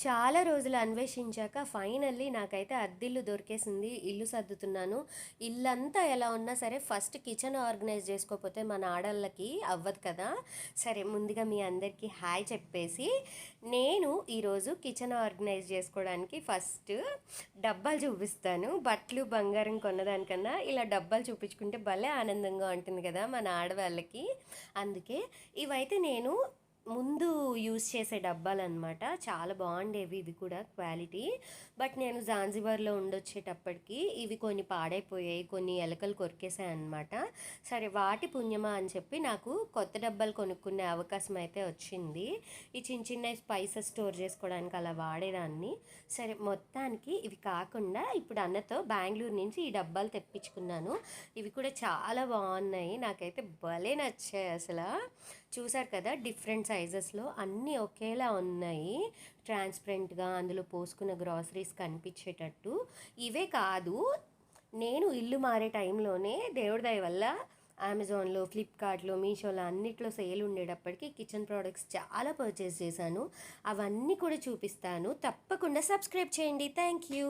చాలా రోజులు అన్వేషించాక ఫైనల్లీ నాకైతే అద్దిల్లు దొరికేసింది. ఇల్లు సర్దుతున్నాను. ఇల్లంతా ఎలా ఉన్నా సరే ఫస్ట్ కిచెన్ ఆర్గనైజ్ చేసుకోకపోతే మన ఆడళ్ళకి అవ్వదు కదా! సరే ముందుగా మీ అందరికీ హాయ్ చెప్పేసి, నేను ఈరోజు కిచెన్ ఆర్గనైజ్ చేసుకోవడానికి ఫస్ట్ డబ్బాలు చూపిస్తాను. బట్టలు, బంగారం కొన్నదానికన్నా ఇలా డబ్బాలు చూపించుకుంటే భలే ఆనందంగా ఉంటుంది కదా మన ఆడవాళ్ళకి. అందుకే ఇవైతే నేను ముందు యూజ్ చేసే డబ్బాలన్నమాట. చాలా బాగుండేవి ఇవి కూడా క్వాలిటీ. బట్ నేను జాంజిబార్లో ఉండొచ్చేటప్పటికి ఇవి కొన్ని పాడైపోయాయి, కొన్ని ఎలకలు కొరికేసాయి అనమాట. సరే వాటి పుణ్యమా అని చెప్పి నాకు కొత్త డబ్బాలు కొనుక్కునే అవకాశం అయితే వచ్చింది. ఈ చిన్న చిన్న స్పైసెస్ స్టోర్ చేసుకోవడానికి అలా వాడేదాన్ని. సరే మొత్తానికి ఇవి కాకుండా ఇప్పుడు అన్నతో బెంగళూరు నుంచి ఈ డబ్బాలు తెప్పించుకున్నాను. ఇవి కూడా చాలా బాగున్నాయి, నాకైతే భలే నచ్చాయి అసలు. చూసారు కదా, డిఫరెంట్ సైజెస్లో అన్నీ ఒకేలా ఉన్నాయి. ట్రాన్స్పరెంట్గా అందులో పోసుకున్న గ్రాసరీస్ కనిపించేటట్టు. ఇవే కాదు, నేను ఇల్లు మారే టైంలోనే దేవుడి దయ వల్ల అమెజాన్లో, ఫ్లిప్కార్ట్లో, మీషోలో అన్నిట్లో సేల్ ఉండేటప్పటికి కిచెన్ ప్రోడక్ట్స్ చాలా పర్చేస్ చేశాను. అవన్నీ కూడా చూపిస్తాను. తప్పకుండా సబ్స్క్రైబ్ చేయండి. Thank you.